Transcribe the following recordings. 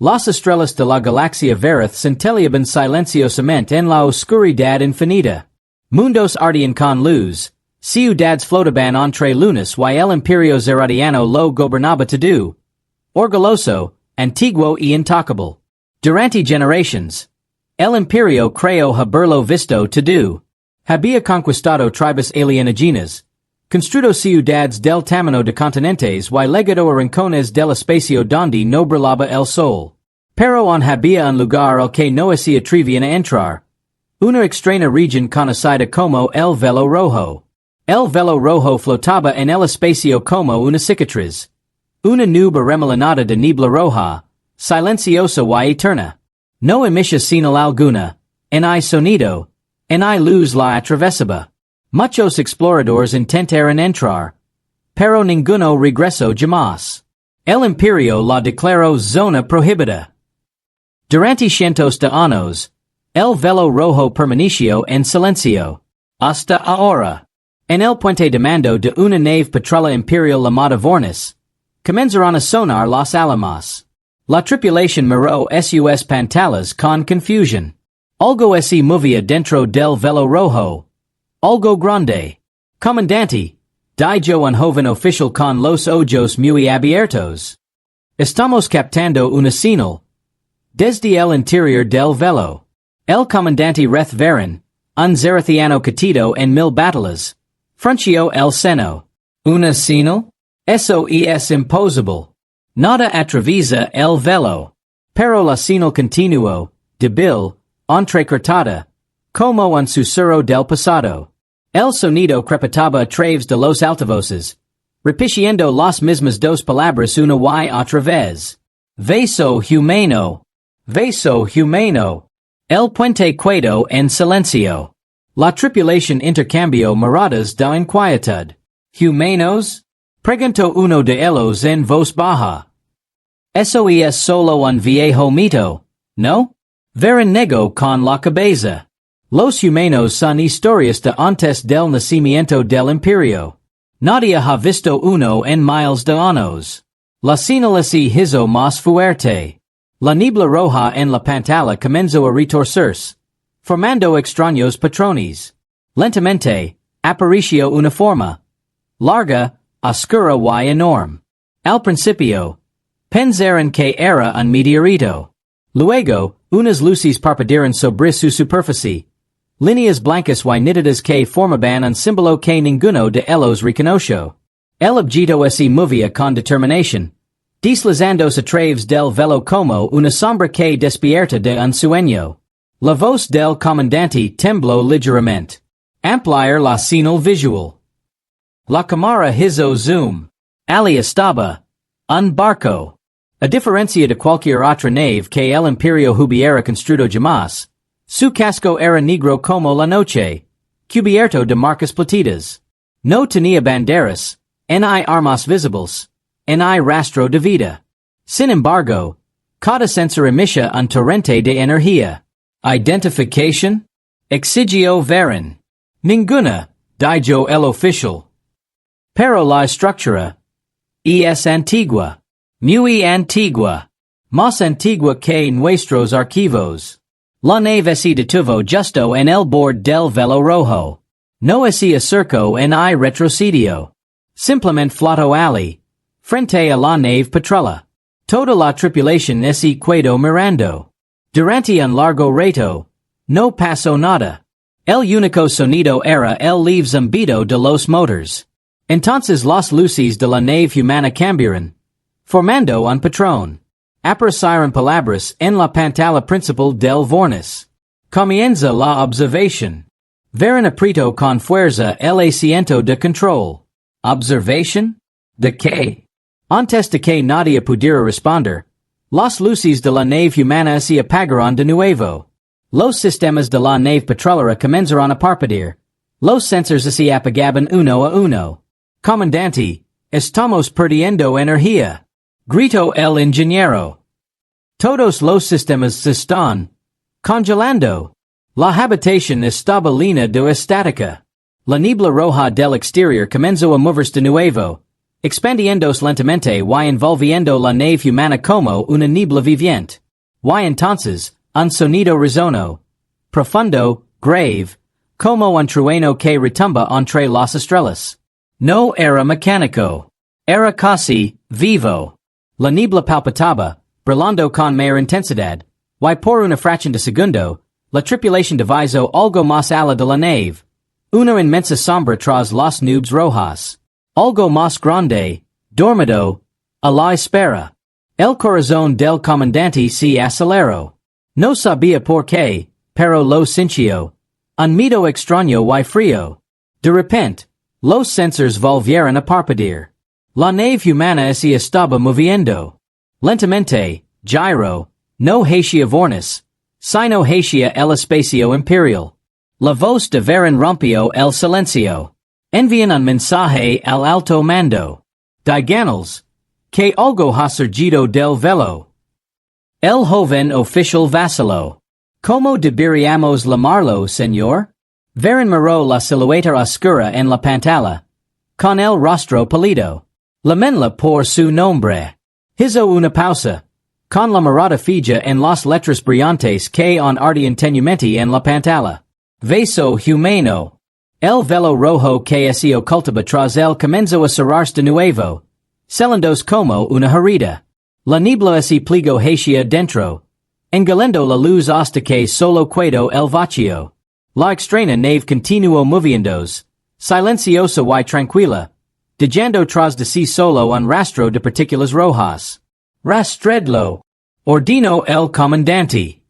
Las estrellas de la galaxia verith centelliaban silenciosamente en la oscuridad infinita. Mundos ardian con luz, ciudades flotaban entre lunas y el imperio zeradiano lo gobernaba todo. Orgulloso, antiguo y intocable. Durante generations, el imperio creó haberlo visto todo. Había conquistado tribus alienígenas, construido ciudades del tamaño de continentes y legado a rincones del espacio donde no brillaba el sol. Pero aún había un lugar al que no se atrevían a entrar. Una extraña región conocida como el Velo Rojo. El Velo Rojo flotaba en el espacio como una cicatriz. Una nube remolinada de niebla roja, silenciosa y eterna. No emitía señal alguna, en hay sonido, en hay luz la atravesaba. Muchos exploradores intentaron entrar, pero ninguno regresó jamás. El imperio la declaró zona prohibida. Durante cientos de años, el Velo Rojo permaneció en silencio. Hasta ahora. En el puente de mando de una nave patrulla imperial llamada Vornis, comenzaron a sonar las alarmas. La tripulación miró sus pantallas con confusión. Algo se movía dentro del Velo Rojo. Algo grande. Comandante, dijo un joven oficial con los ojos muy abiertos. Estamos captando una señal. Desde el interior del velo. El comandante Reth Varen, un zerathiano catido en 1000 batallas, frunció el seno. ¿Una señal? Eso es imposible. Nada atraviesa el velo. Pero la señal continuó, débil, entrecortada, como un susurro del pasado. El sonido crepitaba a través de los altavoces, repitiendo las mismas dos palabras una y otra vez. Velo Humano. Velo Humano. El puente quedó en silencio. La tripulación intercambió miradas de inquietud. ¿Humanos? Preguntó uno de ellos en voz baja. Eso es solo un viejo mito, ¿no? Varen negó con la cabeza. Los humanos son historias de antes del nacimiento del imperio. Nadie ha visto uno en miles de años. La señal se hizo más fuerte. La niebla roja en la pantalla comenzó a retorcerse, formando extraños patrones. Lentamente, apareció una forma. Larga, oscura y enorme. Al principio, pensaron que era un meteorito. Luego, unas luces parpadearon sobre su superficie. Líneas blancas y nítidas que formaban un símbolo que ninguno de ellos reconoció. El objeto se movía con determinación, deslizándose a través del velo como una sombra que despierta de un sueño. La voz del comandante tembló ligeramente. Ampliar la señal visual. La cámara hizo zoom. Ali estaba. Un barco. A diferencia de cualquier otra nave que el imperio hubiera construido jamás, su casco era negro como la noche, cubierto de marcas plateadas. No tenía banderas, ni armas visibles, ni rastro de vida. Sin embargo, cada sensor emitía un torrente de energía. Identification? Exigió Varen. Ninguna, dijo el oficial. Pero la estructura es antigua. Muy antigua. Más antigua que nuestros archivos. La nave se detuvo justo en el borde del Velo Rojo. No se acercó ni retrocedió. Simplemente flotó allí, frente a la nave patrulla. Toda la tripulación se quedó mirando. Durante un largo rato, no pasó nada. El único sonido era el leve zumbido de los motores. Entonces las luces de la nave humana cambiaron, formando un patrón. Aparecieron palabras en la pantalla principal del Vornis. Comienza la observación. Varen apretó con fuerza el asiento de control. ¿Observación? ¿De qué? Antes de que nadie pudiera responder, las luces de la nave humana se apagaron de nuevo. Los sistemas de la nave patrullera comenzaron a parpadear. Los sensores se apagaban uno a uno. Comandante, estamos perdiendo energía. Gritó el ingeniero. Todos los sistemas se están congelando. La habitación estaba llena de estática. La niebla roja del exterior comenzó a moverse de nuevo, Expandiendos lentamente y envolviendo la nave humana como una niebla viviente. Y entonces, un sonido resono. Profundo, grave, como un trueno que retumba entre las estrellas. No era mecánico. Era casi, vivo. La niebla palpitaba, brillando con mayor intensidad, y por una fracción de segundo, la tripulación divisó algo más allá de la nave. Una inmensa sombra tras las nubes rojas. Algo más grande, dormido, a la espera. El corazón del comandante se aceleró. No sabía por qué, pero lo sintió. Un miedo extraño y frío. De repente, los sensores volvieron a parpadear. La nave humana se estaba moviendo. Lentamente, gyro, no hacia vornis, sino hacia el espacio imperial. La voz de Veren rompió el silencio. Envían un mensaje al alto mando. Díganos, que algo ha surgido del velo. El joven oficial vaciló. ¿Cómo deberíamos llamarlo, señor? Veren miró la silueta oscura en la pantalla. Con el rostro pálido. Lamenla por su nombre. Hizo una pausa. Con la mirada fija en las letras brillantes que ardían tenuemente en la pantalla. Velo Humano. El velo rojo que se ocultaba tras él comenzó a cerrarse de nuevo. Celendos como una herida. La niebla se plegó hacia dentro. Engoliendo la luz hasta que solo quedó el vacío. La extraña nave continuó moviéndose. Silenciosa y tranquila. Dejando tras de sí solo un rastro de partículas rojas. Rastredlo. Ordinó el comandante.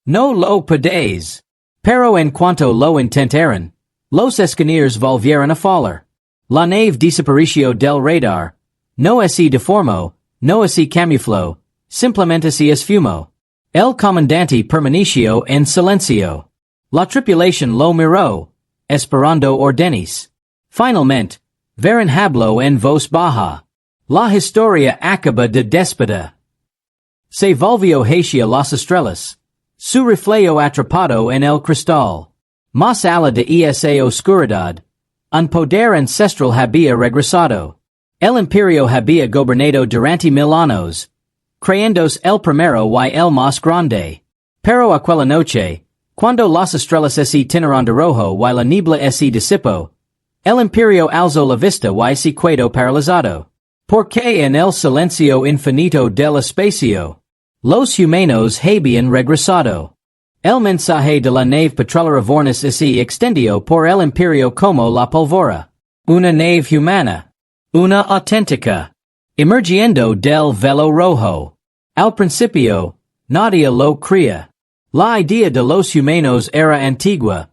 No lo podéis. Pero en cuanto lo intentaron, los escáneres volvieron a fallar. La nave desapareció del radar. No se deformó, no se camufló, simplemente se esfumó. El comandante permaneció en silencio. La tripulación lo miró, esperando órdenes. Finalmente, Veren habló en voz baja. La historia acaba de despedida. Se volvió hacia las estrellas. Su reflejo atrapado en el cristal. Más allá de esa oscuridad. Un poder ancestral había regresado. El Imperio había gobernado durante 1000 años. Creyéndose el primero y el más grande. Pero aquella noche, cuando las estrellas se tinaron de rojo y la niebla se disipó, el Imperio alzó la vista y se quedó paralizado. Porque en el silencio infinito del espacio, los humanos habían regresado. El mensaje de la nave petrolera vornis se extendió por el Imperio como la pólvora. Una nave humana. Una auténtica. Emergiendo del Velo Rojo. Al principio, nadie lo creía. La idea de los humanos era antigua.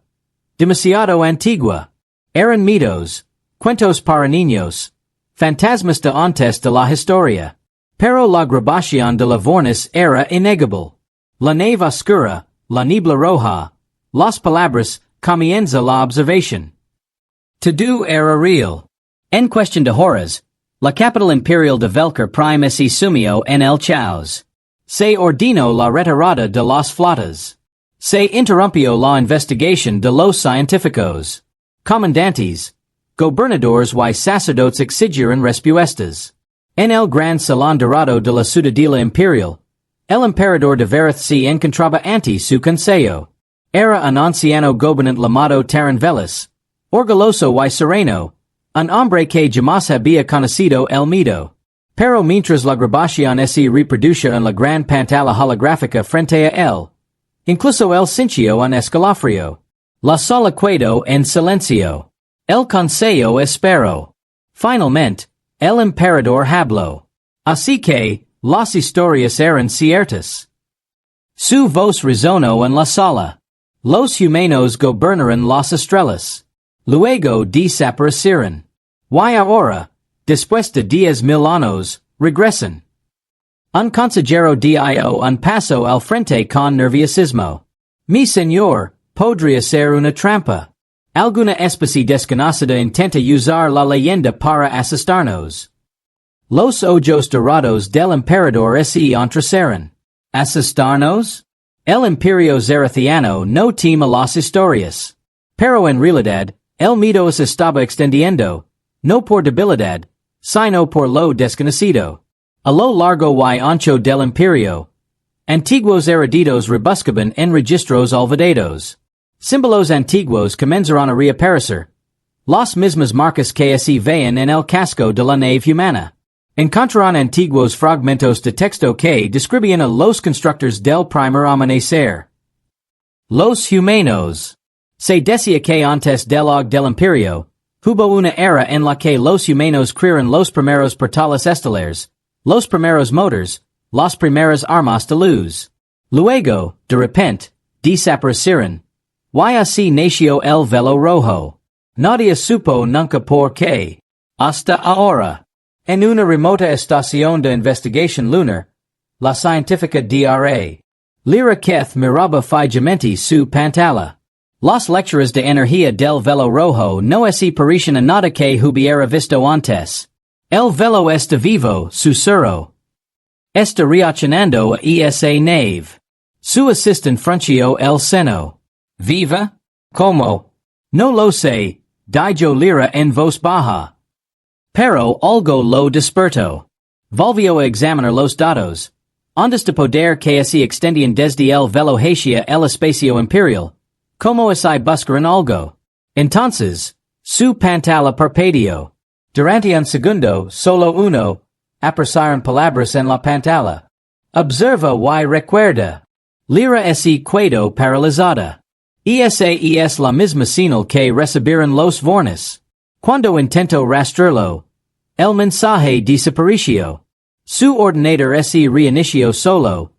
Demasiado antigua. Eran mitos, cuentos para niños, fantasmas de antes de la historia. Pero la grabación de la vornis era innegable. La nave oscura, la niebla roja, las palabras, comienza la observación. Todo era real. En cuestión de horas, la capital imperial de Velker Prime se sumió en el caos. Se ordenó la retirada de las flotas. Se interrumpió la investigación de los científicos. Comandantes, gobernadores y sacerdotes exigieron respuestas. En el gran salón dorado de la ciudadela imperial, el emperador de Verith se encontraba ante su consejo. Era un anciano gobernante llamado Taranvelis, orgulloso y sereno, un hombre que jamás había conocido el miedo. Pero mientras la grabación se reproducía en la gran pantalla holográfica frente a él, incluso él sintió un escalofrío. La sala quedó en silencio. El consejo esperó. Finalmente, el emperador habló. Así que, las historias eran ciertas. Su voz resonó en la sala. Los humanos gobernaron las estrellas. Luego desaparecieron. Y ahora, después de 10,000 años, regresan. Un consejero dio un paso al frente con nerviosismo. Mi señor, podría ser una trampa. Alguna especie desconocida intenta usar la leyenda para asustarnos. Los ojos dorados del emperador se entrecerraron. ¿Asustarnos? El Imperio Zerathiano no teme las historias. Pero en realidad, el miedo se estaba extendiendo, no por debilidad, Sino por lo desconocido. A lo largo y ancho del Imperio. Antiguos eruditos rebuscaban en registros olvidados. Símbolos antiguos comenzaron a reaparecer. Las mismas marcas que se veían en el casco de la nave humana. Encontraron antiguos fragmentos de texto que describían a los constructores del primer amanecer. Los humanos. Se decía que antes del auge del Imperio, hubo una era en la que los humanos crearon los primeros portales estelares, los primeros motores, las primeras armas de luz. Luego, de repente, desaparecieron. Y así nació el Velo Rojo. Nadie supo nunca por qué. Hasta ahora. En una remota estación de investigación lunar, la científica DRA. Lira Keth miraba fijamente su pantalla. Las lecturas de energía del Velo Rojo no se parecen a nada que hubiera visto antes. El velo está vivo, susurró. Está reaccionando a esa nave. Su asistente frunció el seno. ¿Viva? ¿Cómo? No lo sé, dijo Lira en voz baja. Pero algo lo despertó. Volvió a examinar los datos. Ondas de poder que se extendían desde el velo hacia el espacio imperial. Como si buscaran algo. Entonces, su pantalla parpadeó. Durante un segundo, solo uno, aparecieron palabras en la pantalla. Observa y recuerda. Lira se quedó paralizada. Esa es la misma señal que recibieron los vornes. Cuando intentó rastrearlo, el mensaje desapareció. Su ordenador se reinició solo,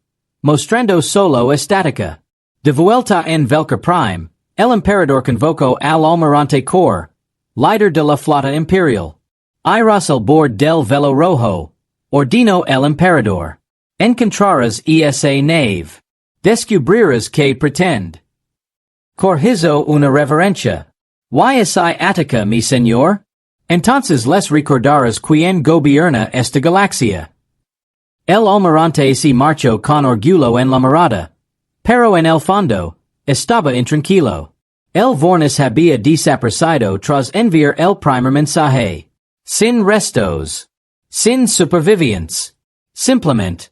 mostrando solo estática. De vuelta en Velker Prime, el emperador convocó al almirante Cor, líder de la flota imperial. Iras al bord del Velo Rojo, ordenó el emperador. Encontrarás esa nave. Descubrirás que pretende. Cor hizo una reverencia. ¿Y Épica, mi señor? Entonces les recordarás quién gobierna esta galaxia. El almirante se marchó con orgullo en la mirada, pero en el fondo, estaba intranquilo. El vornes había desaparecido tras enviar el primer mensaje. Sin restos. Sin supervivientes. Simplemente.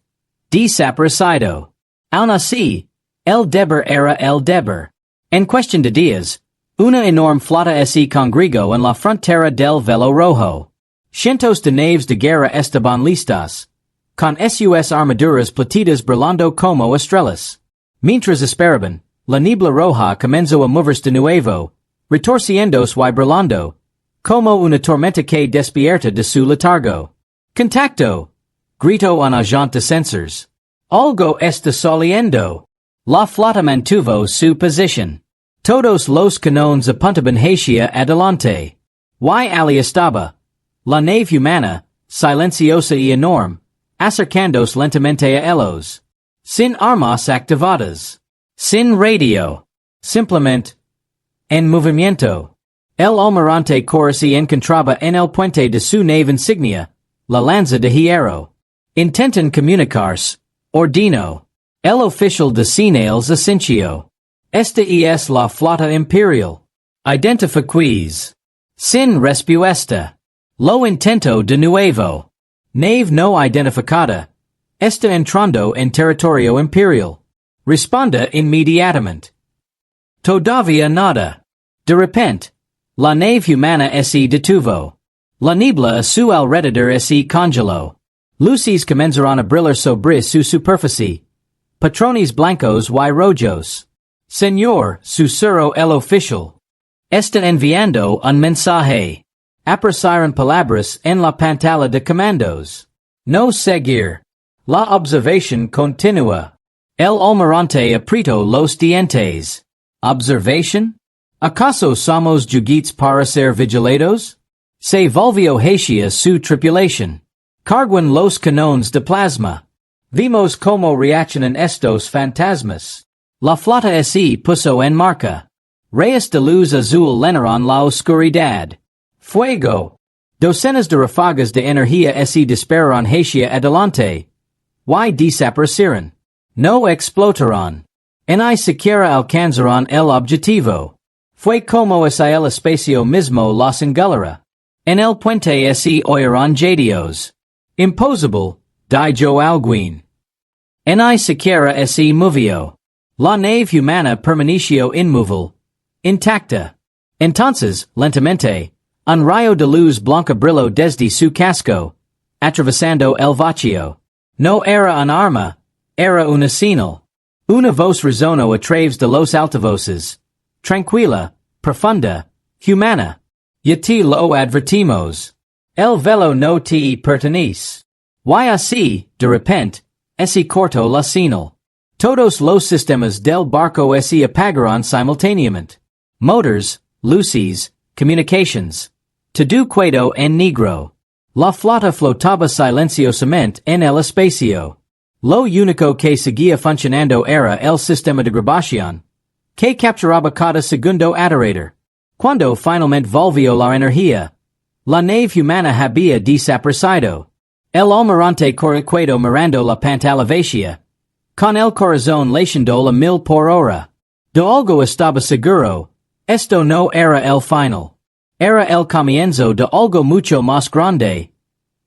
Desaparecido. Aun así, el deber era el deber. En cuestión de días, una enorme flota se congregó en la frontera del Velo Rojo. Cientos de naves de guerra estaban listas, con sus armaduras plateadas brillando como estrellas. Mientras esperaban, la niebla roja comenzó a moverse de nuevo, retorciéndose y brillando, como una tormenta que despierta de su letargo. ¡Contacto! Gritó un agente de sensors. Algo está saliendo. La flota mantuvo su posición. Todos los canones apuntaban hacia adelante. Y allí estaba. La nave humana, silenciosa y enorme, acercándose lentamente a ellos. Sin armas activadas. Sin radio. Simplemente. En movimiento. El almirante Cor se encontraba en el puente de su nave insignia, la lanza de hierro. Intentan comunicarse. Ordino. El oficial de señales asintió. Esta es la flota imperial. Identifiquís. Sin respuesta. Lo intento de nuevo. Nave no identificada. Está entrando en territorio imperial. Responda inmediatamente. Todavía nada. De repente, la nave humana se detuvo. La niebla a su alrededor se congeló. Luces comenzaron a brillar sobre su superficie. Patrones blancos y rojos. Señor, susurró el oficial. Está enviando un mensaje. Aparecieron palabras en la pantalla de comandos. No seguir. La observación continúa. El almirante apretó los dientes. ¿Observación? ¿Acaso somos juguetes para ser vigilados? Se volvió hacia su tripulación. Carguen los canones de plasma. Vimos cómo reaccionan estos fantasmas. La flota se puso en marcha. Rayos de luz azul llenaron la oscuridad. Fuego. Docenas de ráfagas de energía se dispararon hacia adelante. Y desaparecieron. No explotaron. Ni siquiera alcanzaron el objetivo. Fue como si el espacio mismo los engalara. En el puente se oyeron jadios. Imposible, dijo alguien. Ni siquiera se movió. La nave humana permaneció inmóvil. Intacta. Entonces, lentamente, un rayo de luz blanca brilló desde su casco, atravesando el vacío. No era un arma, era una señal. Una voz resonó a través de los altavoces. Tranquila, profunda, humana. Ya te lo advertimos. El velo no te pertenece. Y así, de repente, se cortó la señal. Todos los sistemas del barco se apagaron simultáneamente. Motors, luces, communications. Todo quedó en negro. La flota flotaba silenciosamente en el espacio. Lo único que seguía funcionando era el sistema de grabación, que capturaba cada segundo adorador. Cuando finalmente volvió la energía, la nave humana había desaparecido. El almirante quedó mirando la pantalla vacía, con el corazón latiendo a 1000 por hora. De algo estaba seguro, esto no era el final. Era el comienzo de algo mucho más grande,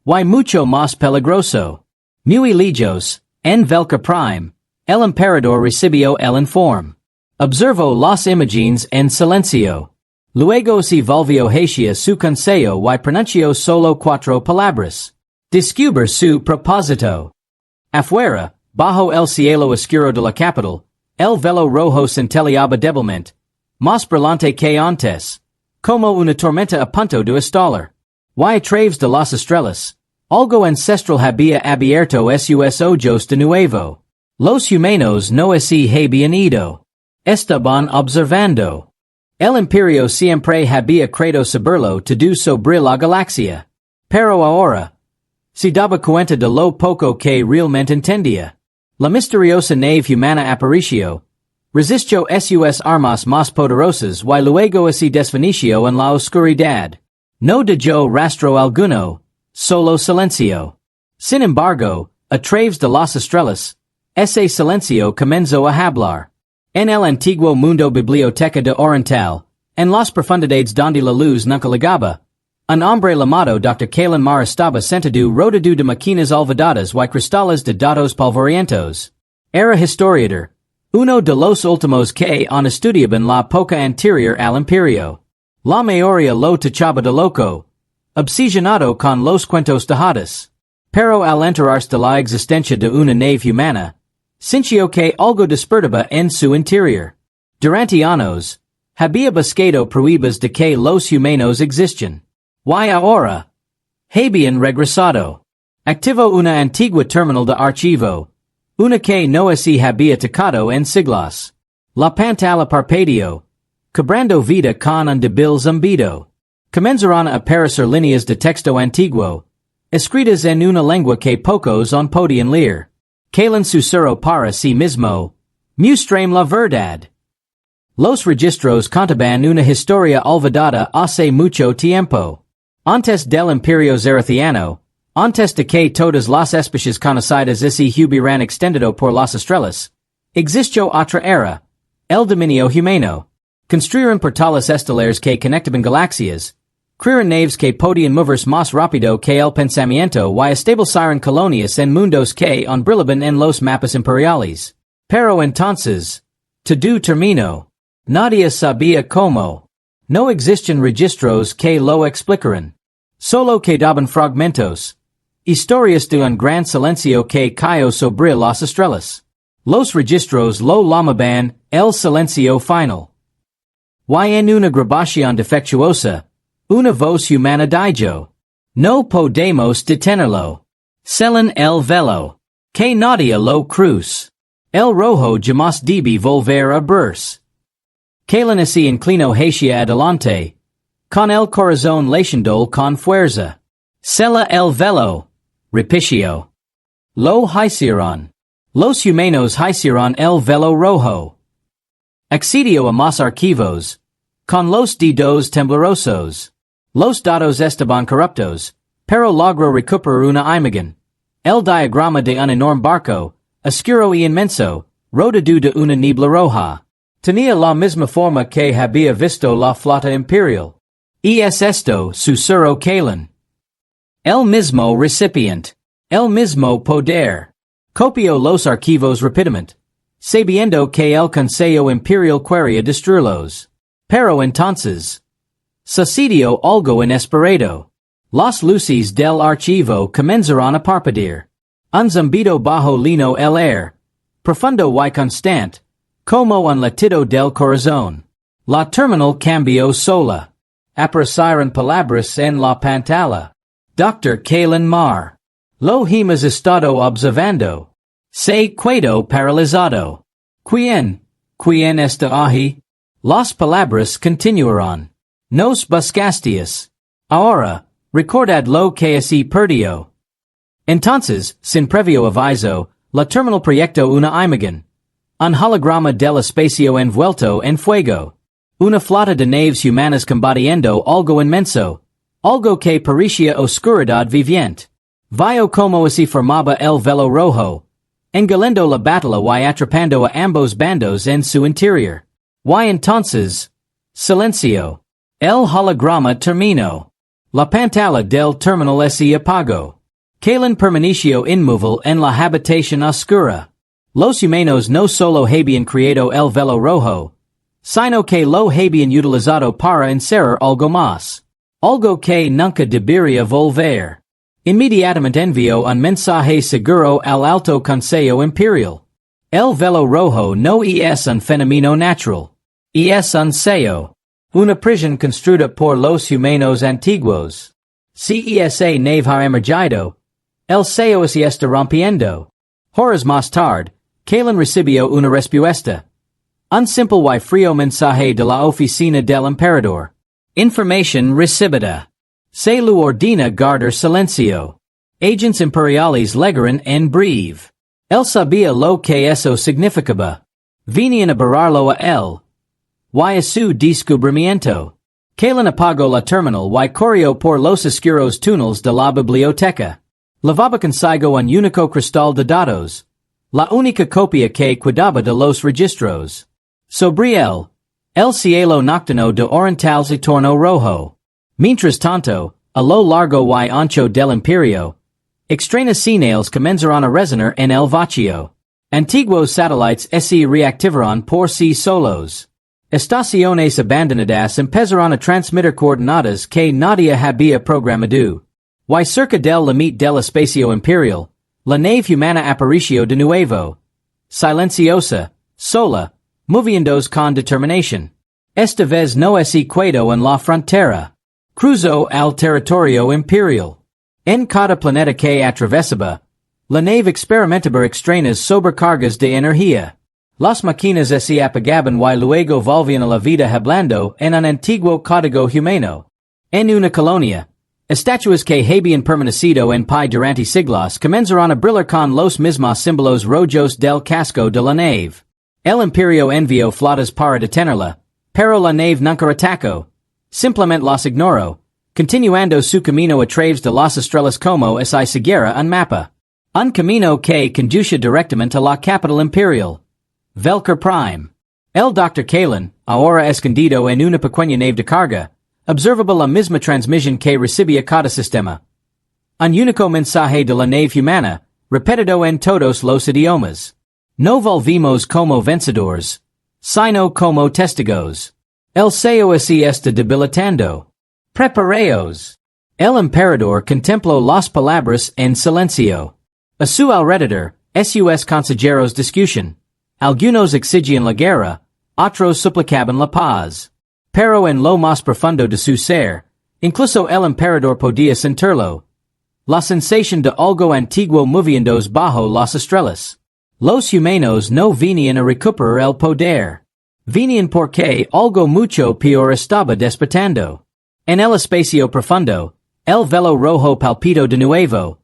y mucho más peligroso. Muy lejos, en Velka Prime, el emperador recibió el informe. Observó las imágenes en silencio. Luego se volvió hacia su consejo y pronunció solo 4 palabras. Descubrir su propósito. Afuera, bajo el cielo oscuro de la capital, el velo rojo centelleaba débilmente, más brillante que antes, como una tormenta a punto de estallar. Y a través de las estrellas, algo ancestral había abierto sus ojos de nuevo. Los humanos no se habían ido. Estaban observando. El Imperio siempre había creído saberlo todo sobre la galaxia. Pero ahora, se daba cuenta de lo poco que realmente entendía. La misteriosa nave humana apareció, resistió sus armas más poderosas y luego se desvaneció en la oscuridad. No dejó rastro alguno, solo silencio. Sin embargo, a través de las estrellas, ese silencio comenzó a hablar. En el antiguo mundo biblioteca de Oriental, en las profundidades donde la luz nunca llegaba, un hombre llamado Dr. Kalen Mar estaba sentado rodeado de máquinas olvidadas y cristales de datos polvorientos. Era historiador, uno de los últimos que han estudiado en la época anterior al Imperio. La mayoría lo tachaba de loco, obsesionado con los cuentos de hadas. Pero al enterarse de la existencia de una nave humana, sintió que algo despertaba en su interior. Durante años, había buscado pruebas de que los humanos existen. Y ahora, habían regresado. Activó una antigua terminal de archivo, una que no se había tocado en siglos. La pantalla parpadeó, cobrando vida con un débil zumbido. Comenzaron a aparecer líneas de texto antiguo, escritas en una lengua que pocos podían leer. Kalen susurró para sí mismo, muéstrame la verdad. Los registros contaban una historia olvidada hace mucho tiempo. Antes del Imperio Zaraciano, antes de que todas las especies conocidas se hubieran extendido por las estrellas, existió otra era, el dominio humano. Construyeron portales estelares que conectaban galaxias, crearon naves que podían moverse más rápido que el pensamiento y establecieron colonias en mundos que brillaban en los mapas imperiales. Pero entonces, todo terminó. Nadie sabía cómo. No existen registros que lo explicaran. Solo quedaban fragmentos. Historias de un gran silencio que cayó sobre las estrellas. Los registros lo llamaban el silencio final. Y en una grabación defectuosa, una voz humana dijo, no podemos detenerlo. Sellen el velo. Que nadie lo cruce. El rojo jamás debe volver a verse. Kalen se inclinó hacia adelante, con el corazón latiendo con fuerza. Sella el velo, repitió. Lo hicieron. Los humanos hicieron el velo rojo. Accedió a más archivos, con los dedos temblorosos. Los datos estaban corruptos, pero logró recuperar una imagen. El diagrama de un enorme barco, oscuro y inmenso, rodeado de una niebla roja. Tenía la misma forma que había visto la flota imperial. Es esto susurro Kalen. El mismo recipient. El mismo poder. Copio los archivos rapidamente. Sabiendo que el Consejo Imperial quería destruirlos. Pero entonces. Sucedió algo inesperado. Las luces del archivo comenzaron a parpadear. Un zumbido bajo lino el air. Profundo y constante. Como un latido del corazón. La terminal cambió sola. Aparecieron palabras en la pantalla. Dr. Kalen Mar. Lo hemos estado observando. Se quedó paralizado. ¿Quién está ahí? Las palabras continuaron. Nos buscasteis. Ahora, recordad lo que se perdió. Entonces, sin previo aviso, la terminal proyectó una imagen. Un holograma del espacio envuelto en fuego. Una flota de naves humanas combatiendo algo inmenso. Algo que parecía oscuridad viviente. Vio como se formaba el Velo Rojo. Engoliendo la batalla y atrapando a ambos bandos en su interior. Y entonces. Silencio. El holograma terminó. La pantalla del terminal se apagó. Kalen permaneció inmóvil en la habitación oscura. Los humanos no solo habían creado el Velo Rojo, sino que lo habían utilizado para encerrar algo más. Algo que nunca debería volver. Inmediatamente envió un mensaje seguro al Alto Consejo Imperial. El Velo Rojo no es un fenómeno natural. Es un sello. Una prisión construida por los humanos antiguos. Si esa nave ha emergido, el sello se está rompiendo. Horas más tarde, Kalen recibió una respuesta. Un simple y frío mensaje de la oficina del emperador. Información recibida. Se lo ordena guardar silencio. Agents imperiales llegaron en breve. Él sabía lo que eso significaba. Venían a barrarlo a él. Y a su descubrimiento. Kalen apagó la terminal y corrió por los oscuros túneles de la biblioteca. Lavaba consigo un único cristal de datos. La única copia que cuidaba de los registros. Sobre él, el cielo nocturno de oriental se tornó rojo. Mientras tanto, a lo largo y ancho del Imperio, extrañas señales comenzaron a resonar en el vacío. Antiguos satélites se reactivaron por sí solos. Estaciones abandonadas empezaron a transmitir coordenadas que nadie había programado. Y cerca del límite del espacio imperial, la nave humana apareció de nuevo. Silenciosa, sola, moviéndose con determinación. Esta vez no se quedó en la frontera. Cruzó al territorio imperial. En cada planeta que atravesaba, la nave experimentaba extrañas sobrecargas de energía. Las máquinas se apagaban y luego volvían a la vida hablando en un antiguo código humano. En una colonia, estatuas que habían permanecido en pie durante siglos comenzaron a brillar con los mismos símbolos rojos del casco de la nave. El Imperio envió flotas para detenerla, pero la nave nunca atacó. Simplemente las ignoró, continuando su camino a través de las estrellas como si siguiera un mapa. Un camino que conduce directamente a la capital imperial. Velker Prime. El Dr. Kalen, ahora escondido en una pequeña nave de carga, observaba la misma transmisión que recibía cada sistema. Un único mensaje de la nave humana, repetido en todos los idiomas. No volvimos como vencedores, sino como testigos. El sello se está debilitando. Preparaos. El emperador contempló las palabras en silencio. A su alrededor, sus consejeros discutían. Algunos exigían la guerra, otros suplicaban la paz. Pero en lo más profundo de su ser, incluso el emperador podía sentirlo. La sensación de algo antiguo moviéndose bajo las estrellas. Los humanos no venían a recuperar el poder. Venían porque algo mucho peor estaba despertando. En el espacio profundo, el Velo Rojo palpitó de nuevo.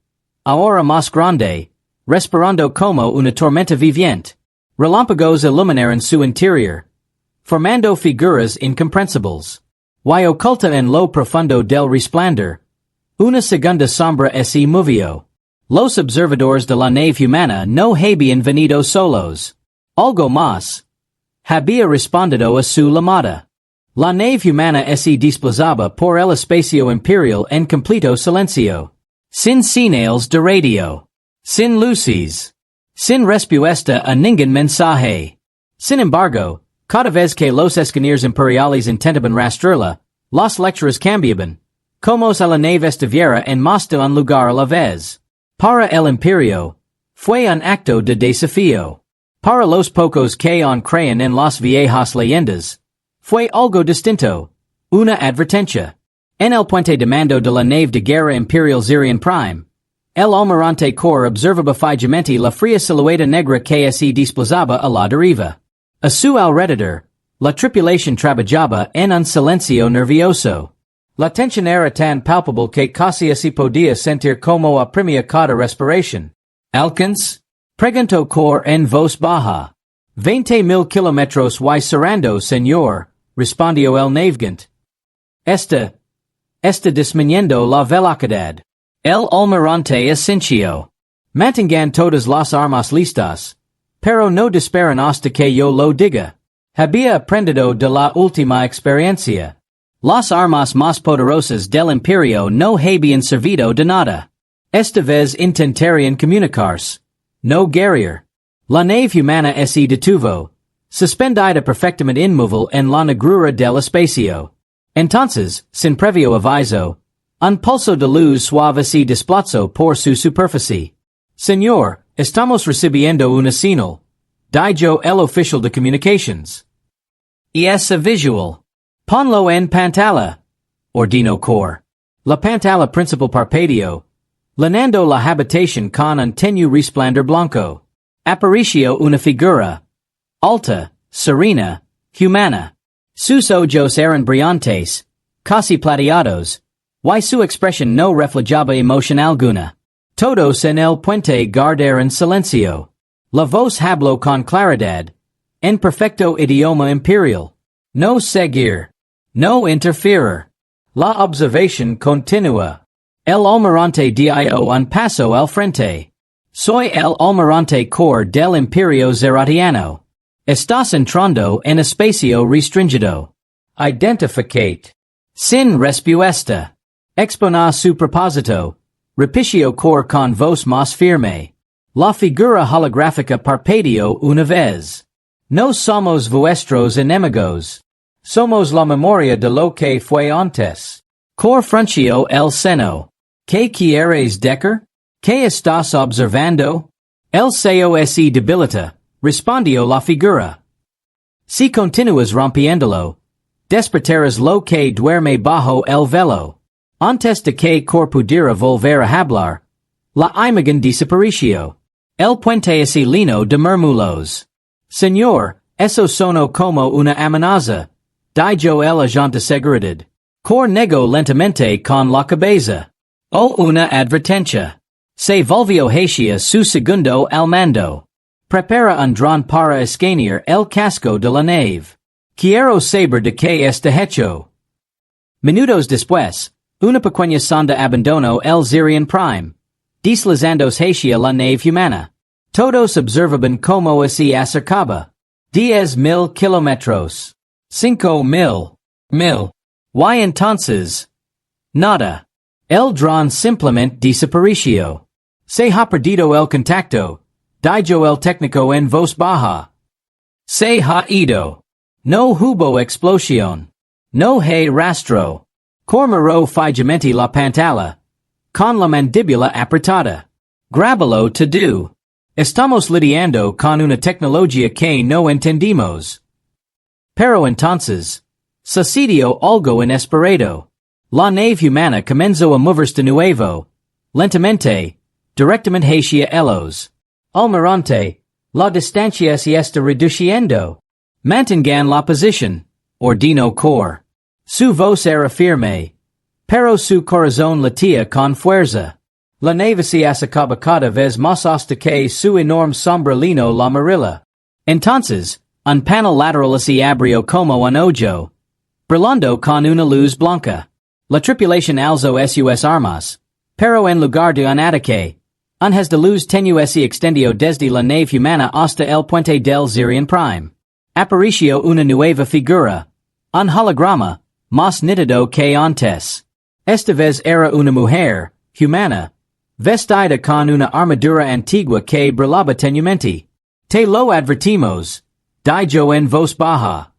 Ahora más grande, respirando como una tormenta viviente. Relámpagos iluminaron su interior, formando figuras incomprensibles. Y oculta en lo profundo del resplandor, una segunda sombra se movió. Los observadores de la nave humana no habían venido solos. Algo más había respondido a su llamada. La nave humana se desplazaba por el espacio imperial en completo silencio. Sin señales de radio. Sin luces. Sin respuesta a ningún mensaje. Sin embargo, cada vez que los escaneros imperiales intentaban rastrearla, las lecturas cambiaban. Como a la nave estuviera en más de un lugar a la vez. Para el Imperio, fue un acto de desafío. Para los pocos que aún creen en las viejas leyendas, fue algo distinto, una advertencia. En el puente de mando de la nave de guerra imperial Zirian Prime, el almirante Corps observaba fijamente la fría silueta negra que se desplazaba a la deriva. A su alrededor, la tripulación trabajaba en un silencio nervioso. La tensión era tan palpable que casi se podía sentir como oprimía cada respiración. ¿Alcance? Preguntó Corps en voz baja. 20,000 kilómetros y cerrando, señor, respondió el navegante. Está disminuyendo la velocidad. El almirante asintió. Mantengan todas las armas listas, pero no disparen hasta que yo lo diga. Había aprendido de la última experiencia. Las armas más poderosas del Imperio no habían servido de nada. Esta vez intentarían comunicarse. No guerrear. La nave humana se detuvo, suspendida perfectamente inmóvil en la negrura del espacio. Entonces, sin previo aviso, un pulso de luz suave se desplazó por su superficie. Señor, estamos recibiendo una señal. Dijo el oficial de comunications. Y esa visual. Ponlo en pantalla. Ordinó Corps. La pantalla principal parpadeó, llenando la habitación con un tenue resplandor blanco. Apareció una figura. Alta, serena, humana. Sus ojos eran brillantes, casi plateados, y su expresión no reflejaba emoción alguna. Todos en el puente guardaron silencio. La voz habló con claridad, en perfecto idioma imperial. No seguir. No interferir. La observación continua. El almirante dio un paso al frente. Soy el almirante Corps del Imperio Zeratiano. Estás entrando en espacio restringido. Identificate. Sin respuesta. Expona su propósito. Repitió Corps con voz más firme. La figura holográfica parpadeó una vez. No somos vuestros enemigos. Somos la memoria de lo que fue antes. Corps frunció el seno. ¿Qué quieres decir? ¿Qué estás observando? El sello se debilita, respondió la figura. Si continúas rompiéndolo, despertarás lo que duerme bajo el velo. Antes de que Corps pudiera volver a hablar, la imagen desapareció. El puente se llenó de murmullos. Señor, eso sonó como una amenaza. Dijo el agente de seguridad. Corps negó lentamente con la cabeza. O una advertencia. Se volvió hacia su segundo al mando. Prepara un dron para escanear el casco de la nave. Quiero saber de qué está hecho. Minutos después, una pequeña sonda abandonó el Zirian Prime, deslizándose hacia la nave humana. Todos observaban cómo se acercaba. 10,000 kilómetros. 5,000. Y entonces. Nada. El dron simplemente desapareció. Se ha perdido el contacto. Dijo el técnico en voz baja. Se ha ido. No hubo explosión. No hay rastro. Corps miró fijamente la pantalla. Con la mandíbula apretada. Grábalo todo. Estamos lidiando con una tecnología que no entendimos. Pero entonces, sucedió algo inesperado. La nave humana comenzó a moverse de nuevo, lentamente, directamente hacia ellos. Almirante, la distancia se está reduciendo. Mantengan la posición, ordenó Corps. Su voz era firme, pero su corazón latía con fuerza. La nave se acercaba cada vez más hasta que su enorme sombra llenó la marilla. Entonces, un panel lateral se abrió como un ojo, brillando con una luz blanca. La tripulación alzó sus armas, pero en lugar de un ataque, un haz de luz tenue se extendió desde la nave humana hasta el puente del Zirian Prime. Apareció una nueva figura, Un holograma, más nítido que antes. Esta vez era una mujer, humana, vestida con una armadura antigua que brillaba tenuemente. Te lo advertimos, dijo en voz baja.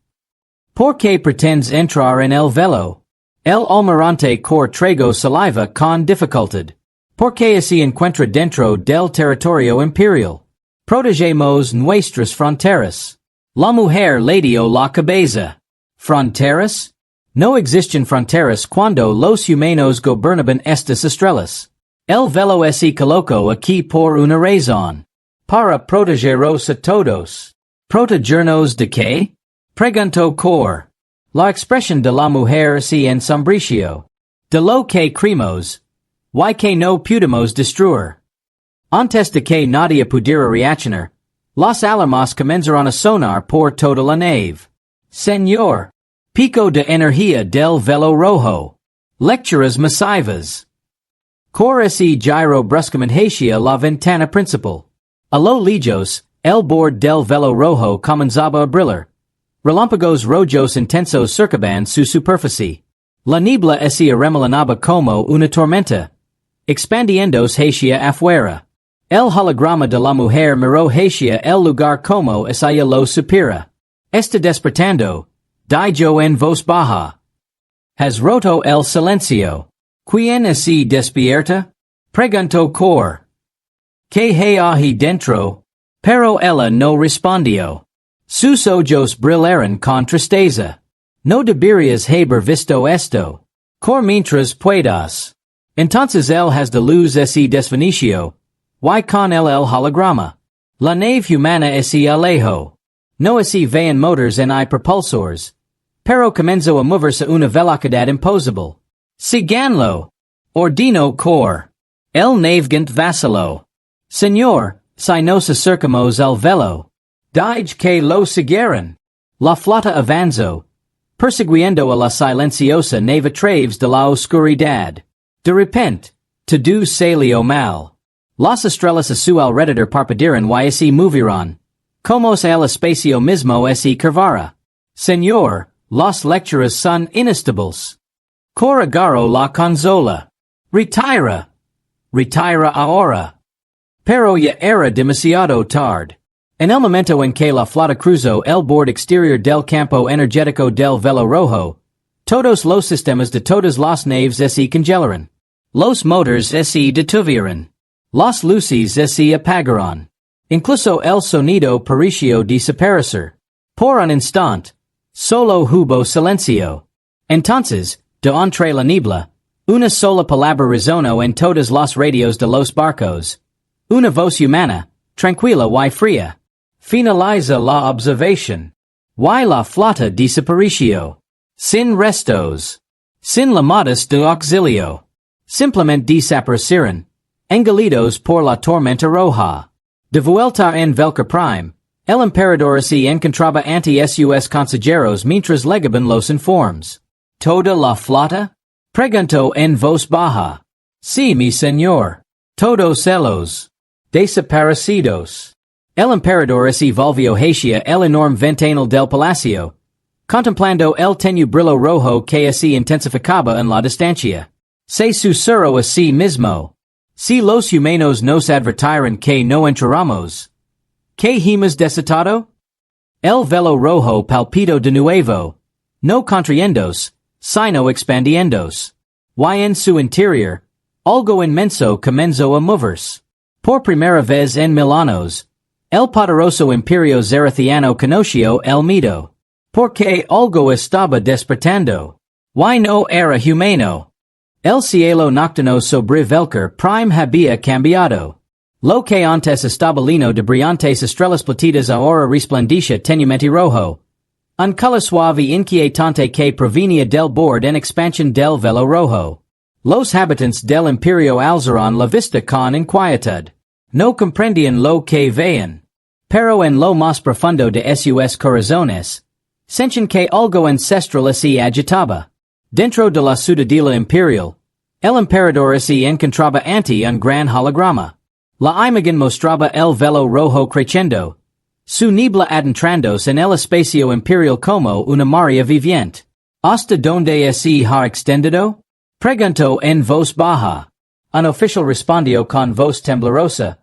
¿Por qué pretendes entrar en el velo? El almirante cor trago saliva con dificultad. ¿Por qué se encuentra dentro del territorio imperial? Protegemos nuestras fronteras. La mujer le dio la cabeza. ¿Fronteras? No existen fronteras cuando los humanos gobernaban estas estrellas. El velo se colocó aquí por una razón. Para protegeros a todos. ¿Protegernos de qué? Preguntó Cor. La expresión de la mujer se ensombreció. De lo que creemos. Y que no pudimos destruir. Antes de que nadie pudiera reaccionar, las alarmas comenzaron a sonar por toda la nave. Señor. Pico de energía del Velo Rojo. Lecturas masivas. Cor se giró bruscamente hacia la ventana principal. A lo lejos, el borde del Velo Rojo comenzaba a brillar. Relámpagos rojos intensos circulaban su superficie. La niebla se arremolinaba como una tormenta, expandiéndose hacia afuera. El holograma de la mujer miró hacia el lugar como hacia lo supera. Está despertando, dijo en voz baja. Has roto el silencio. ¿Quién se despierta? Preguntó Cor. ¿Qué hay ahí dentro? Pero ella no respondió. Sus ojos brillaron con tristeza. No deberías haber visto esto. Cor mientras puedas. Entonces él has de luz se desvaneció. Y con el holograma. La nave humana se alejó. No se veían motors ni propulsores. Pero comenzó a moverse una velocidad imposible. Síganlo. Ordinó Cor. El navegante vaciló. Señor, si nos acercamos al velo. Dije que lo siguieran. La flota avanzó, persiguiendo a la silenciosa nave a través de la oscuridad. De repente, todo salió mal. Las estrellas a su alrededor parpadearon y se movieron. Como si el espacio mismo se curvara. Señor, las lecturas son inestables. Cor agarró la consola. Retira. Retira ahora. Pero ya era demasiado tarde. En el momento en que la flota cruzó el borde exterior del campo energético del Velo Rojo, todos los sistemas de todas las naves se congelaron. Los motors se detuvieron. Las luces se apagaron. Incluso el sonido pareció desaparecer. Por un instante, solo hubo silencio. Entonces, de entre la niebla, una sola palabra resonó en todas las radios de los barcos. Una voz humana, tranquila y fría. Finaliza la observación. Y la flota desapareció. Sin restos. Sin llamadas de auxilio. Simplemente desaparecieron. Engolidos por la tormenta roja. De vuelta en Velker Prime, el emperador se encontraba ante sus consejeros mientras legaban los informes. ¿Toda la flota? Preguntó en voz baja. Sí, mi señor. Todos ellos. Desaparecidos. El emperador se volvió hacia el enorme ventanal del palacio, contemplando el tenue brillo rojo que se intensificaba en la distancia. Se susurró a sí mismo. Si los humanos nos advirtieron que no entráramos, ¿qué hemos desatado? El Velo Rojo palpitó de nuevo, no contrayéndose, sino expandiéndose. Y en su interior, algo inmenso comenzó a moverse. Por primera vez en 1000 años, el poderoso Imperio Zerathiano conoció el miedo. Porque algo estaba despertando. Y no era humano. El cielo nocturno sobre Velker Prime había cambiado. Lo que antes estaba lleno de brillantes estrellas plateadas ahora resplandecía tenuemente rojo. Un color suave inquietante que provenía del borde en expansión del Velo Rojo. Los habitantes del Imperio alzaron la vista con inquietud. No comprendían lo que veían. Pero en lo más profundo de sus corazones, sentían que algo ancestral se agitaba. Dentro de la ciudadela imperial, el emperador se encontraba ante un gran holograma. La imagen mostraba el Velo Rojo creciendo, Su nibla adentrandos en el espacio imperial como una maria viviente. ¿Hasta donde se ha extendido? Pregunto en voz baja. Un oficial respondió con voz temblorosa.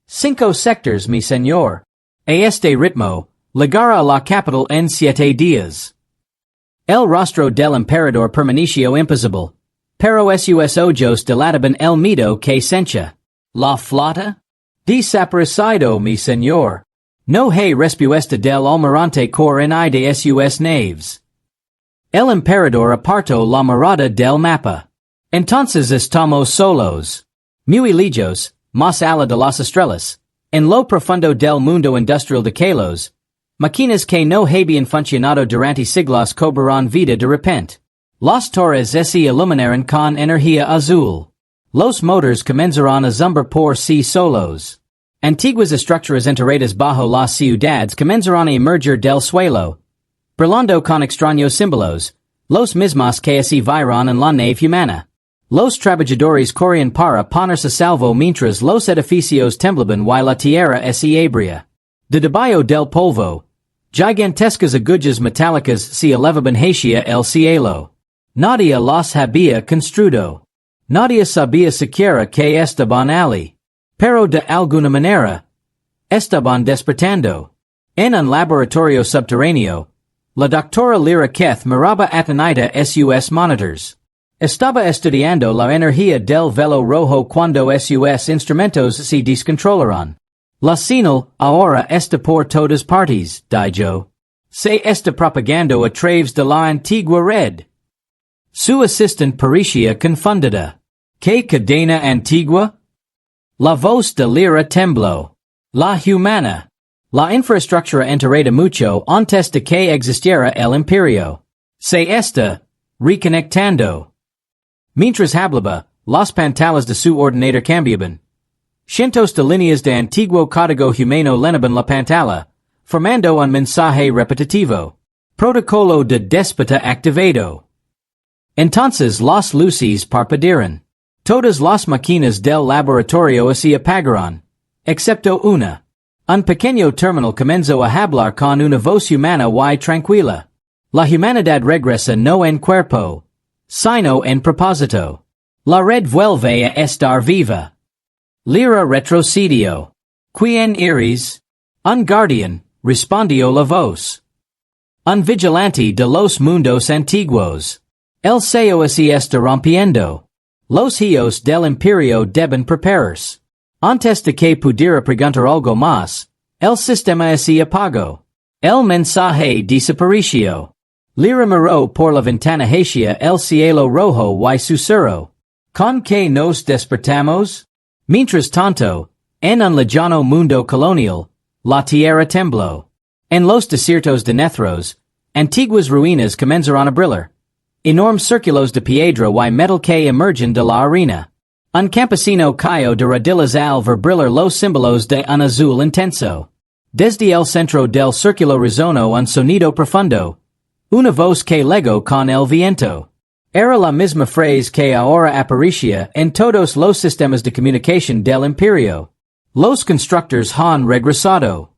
5 sectores, mi señor. A este ritmo, llegará a la capital en 7 días. El rostro del emperador permaneció impasible. Pero sus ojos dilataban el miedo que sentía. ¿La flota? Desaparecido, mi señor. No hay respuesta del almirante cor en de sus naves. El emperador apartó la mirada del mapa. Entonces estamos solos. Muy lejos, más allá de las estrellas. En lo profundo del mundo industrial de Kalos. Máquinas que no habían funcionado durante siglos cobrarán vida de repente. Las torres se iluminarán con energía azul. Los motores comenzarán a zumbar por sí solos. Antiguas estructuras enterradas bajo las ciudades comenzarán a emerger del suelo. Brillando con extraños símbolos, los mismos que se vieron en la nave humana. Los trabajadores corrían para ponerse a salvo mientras los edificios temblaban y la tierra se abría. De debajo del polvo, gigantescas agujas metálicas se elevaban hacia el cielo. Nadie las había construido. Nadie sabía siquiera que estaban allí. Pero de alguna manera, estaban despertando. En un laboratorio subterráneo, la doctora Lyra Keth miraba atenida sus monitors. Estaba estudiando la energía del Velo Rojo cuando sus instrumentos se descontrolaron. La señal ahora está por todas partes, dijo. Se está propagando a través de la antigua red. Su asistente parecía confundida. ¿Qué cadena antigua? La voz de Lyra tembló. La Humana. La infraestructura enterrada mucho antes de que existiera el Imperio. Se está reconectando. Mientras hablaba, las pantallas de su ordenador cambiaban. Cientos de líneas de antiguo código humano llenaban la pantalla, formando un mensaje repetitivo. Protocolo de déspota activado. Entonces las luces parpadearon. Todas las máquinas del laboratorio se apagaron, excepto una. Un pequeño terminal comenzó a hablar con una voz humana y tranquila. La humanidad regresa no en cuerpo, sino en propósito. La red vuelve a estar viva. Lyra retrocedió. ¿Quién eres? Un guardián, respondió la voz. Un vigilante de los mundos antiguos. El sello se está rompiendo. Los hijos del Imperio deben prepararse. Antes de que pudiera preguntar algo más, el sistema se apagó. El mensaje desapareció. Lyra miró por la ventana hacia el cielo rojo y susurró. ¿Con qué nos despertamos? Mientras tanto, en un lejano mundo colonial, la tierra tembló. En los desiertos de Nethros, antiguas ruinas comenzaron a brillar. Enormes círculos de piedra y metal que emergen de la arena. Un campesino cayó de rodillas al ver brillar los símbolos de un azul intenso. Desde el centro del círculo resonó un sonido profundo. Una voz que legó con el viento. Era la misma frase que ahora aparecía en todos los sistemas de comunicación del Imperio. Los constructores han regresado.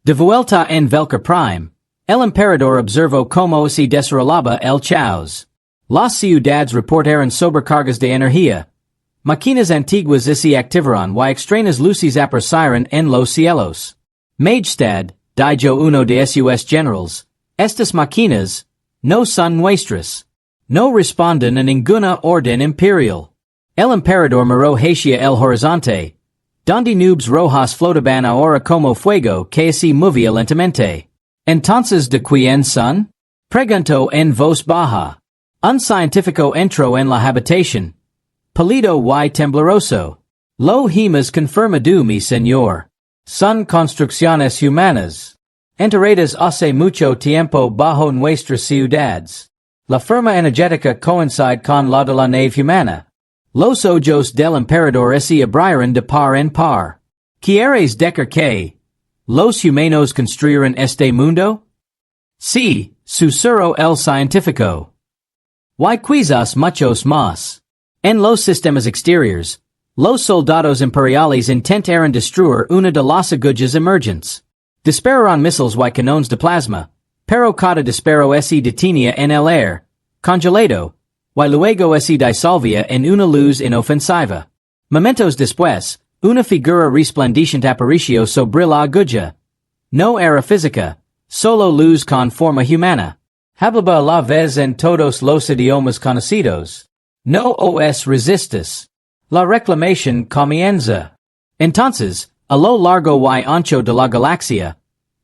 De vuelta en Velker Prime, el emperador observó cómo se desarrollaba el caos. Las ciudades reportaron sobrecargas de energía. Máquinas antiguas se activaron y extrañas luces aparecieron en los cielos. Majestad, dijo uno de sus generals, estas máquinas no son nuestras. No responden a ninguna orden imperial. El emperador miró hacia el horizonte, donde nubes rojas flotaban ahora como fuego que se movía lentamente. ¿Entonces de quién son? Preguntó en voz baja. Un científico entró en la habitación. Pálido y tembloroso. Lo hemos confirmado, mi señor. Son construcciones humanas. Enterradas hace mucho tiempo bajo nuestras ciudades. La forma energética coincide con la de la nave humana. Los ojos del emperador se abrieron de par en par. ¿Quieres decir que los humanos construyeron este mundo? Sí, susurró el científico. Y quizás muchos más. En los sistemas exteriores, los soldados imperiales intentaron destruir una de las agujas emergentes. Disparoron missiles y canones de plasma, pero cada disparo se detiene en el aire, congelado, y luego se disolvía en una luz inofensiva. Momentos después, una figura resplandeciente apareció sobre la aguja. No era física, solo luz con forma humana. Hablaba a la vez en todos los idiomas conocidos. No os resistes. La reclamación comienza. Entonces, a lo largo y ancho de la galaxia,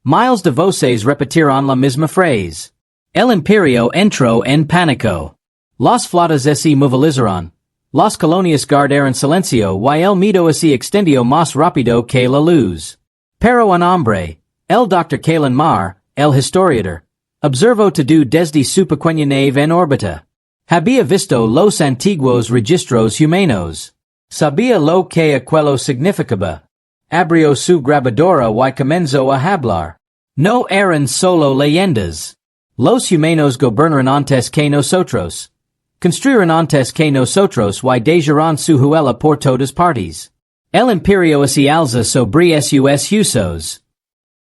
miles de voces repetieron la misma frase. El Imperio entró en pánico. Las flotas se movilizaron. Las colonias guardaron silencio y el miedo se extendió más rápido que la luz. Pero un hombre, el Dr. Kalen Mar, el historiador, observó todo desde su pequeña nave en órbita. Había visto los antiguos registros humanos. Sabía lo que aquello significaba. Abrió su grabadora y comenzó a hablar. No eran solo leyendas. Los humanos gobernaron antes que nosotros. Construyeron antes que nosotros y dejaron su huella por todas partes. El Imperio se alza sobre sus usos.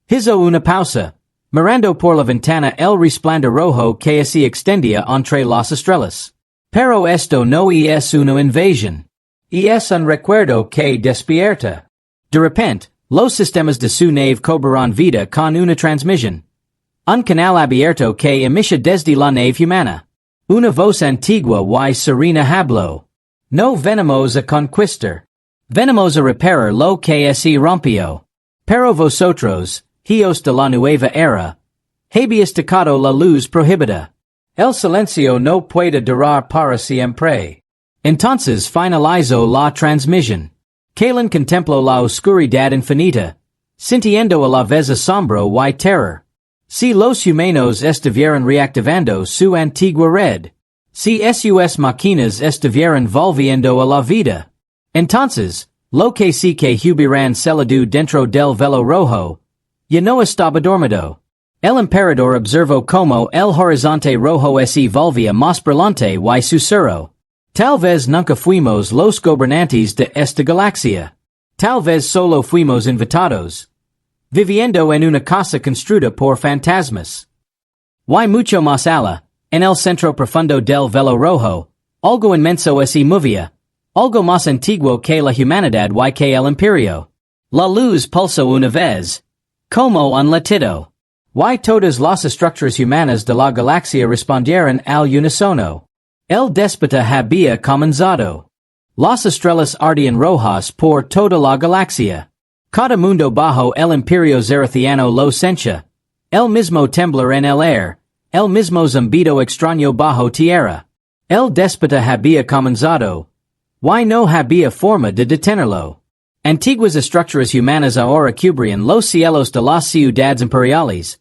Hizo una pausa, mirando por la ventana el resplandor rojo que se extendía entre las estrellas. Pero esto no es una invasión. Es un recuerdo que despierta. De repente, los sistemas de su nave cobraron vida con una transmisión. Un canal abierto que emitía desde la nave humana. Una voz antigua y serena habló. No venimos a conquistar. Venimos a reparar lo que se rompió. Pero vosotros, hijos de la nueva era, habéis tocado la luz prohibida. El silencio no puede durar para siempre. Entonces finalizó la transmisión. Kalen contempló la oscuridad infinita, sintiendo a la vez asombro y terror. Si los humanos estuvieran reactivando su antigua red. Si sus máquinas estuvieran volviendo a la vida. Entonces, lo que sí que hubieran celado dentro del Velo Rojo, ya no estaba dormido. El emperador observó como el horizonte rojo se volvía más brillante y susurró. Tal vez nunca fuimos los gobernantes de esta galaxia. Tal vez solo fuimos invitados. Viviendo en una casa construida por fantasmas. Y mucho más allá, en el centro profundo del Velo Rojo, algo inmenso se movía. Algo más antiguo que la humanidad y que el Imperio. La luz pulsó una vez. Como un latido. Y todas las estructuras humanas de la galaxia respondieron al unísono. El déspota había comenzado. Las estrellas ardían rojas por toda la galaxia. Cada mundo bajo el Imperio Zerathiano lo sentia. El mismo temblor en el aire. El mismo zumbido extraño bajo tierra. El déspota había comenzado. Y no había forma de detenerlo. Antiguas estructuras humanas ahora cubrían los cielos de las ciudades imperiales.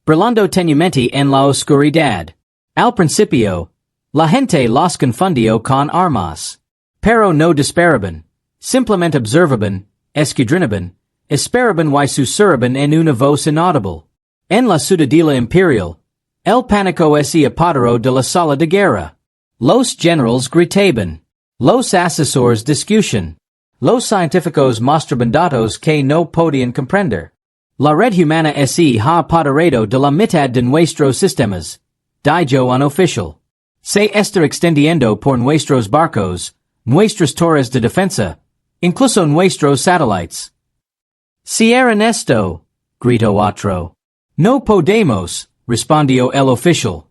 Brillando tenuemente en la oscuridad. Al principio, la gente las confundió con armas. Pero no disparaban. Simplemente observaban, escudriñaban, esperaban y susurraban en una voz inaudible. En la ciudadela imperial, el pánico se apoderó de la sala de guerra. Los generals gritaban. Los asesores discutían. Los científicos mostraban datos que no podían comprender. La red humana se ha apoderado de la mitad de nuestros sistemas. Dijo un oficial. Se está extendiendo por nuestros barcos, nuestras torres de defensa, incluso nuestros satélites. Cierren esto, gritó otro. No podemos, respondió el oficial.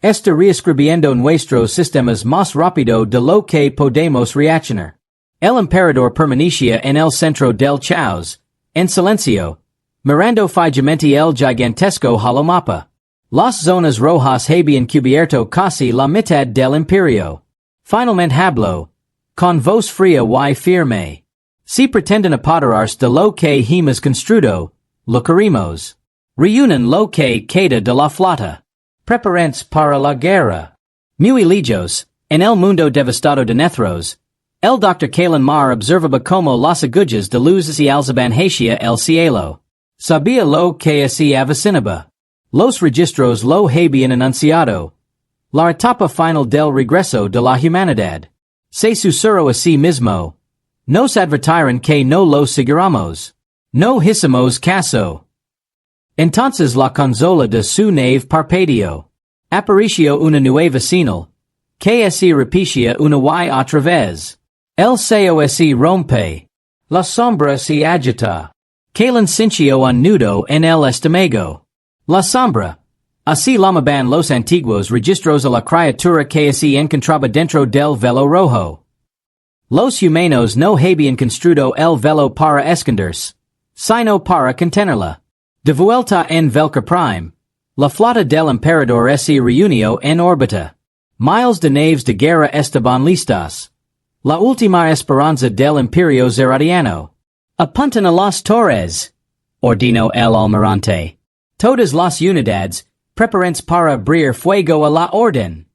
Está reescribiendo nuestros sistemas más rápido de lo que podemos reaccionar. El emperador permanecía en el centro del caos, en silencio, mirando fijamente el gigantesco holomapa. Las zonas rojas habían cubierto casi la mitad del imperio. Finalmente habló, con voz fría y firme. Si pretenden apoderarse de lo que hemos construido, lo queremos. Reúnan lo que queda de la flota. Prepárense para la guerra. Muy lejos, en el mundo devastado de Nethros, el Dr. Kalen Mar observaba como las agujas de luz se alzaban hacia el cielo. Sabía lo que se avecinaba. Los registros lo habían anunciado. La etapa final del regreso de la humanidad. Se susurró a sí mismo. Nos advirtieron que no lo seguiremos. No hicimos caso. Entonces la consola de su nave parpadeó. Aparicio una nueva señal. Que se repitia una y otra vez. El sello se rompe. La sombra se agita. Que l'incendio anudó en el estómago. La sombra. Así llamaban los antiguos registros a la criatura que se encontraba dentro del velo rojo. Los humanos no habían construido el velo para esconderse, sino para contenerla. De vuelta en Velka Prime, la flota del emperador se reunió en órbita. Miles de naves de guerra estaban listas. La última esperanza del Imperio zeradiano. Apuntan a las torres, ordenó el almirante. Todas las unidades, prepárense para abrir fuego a la orden.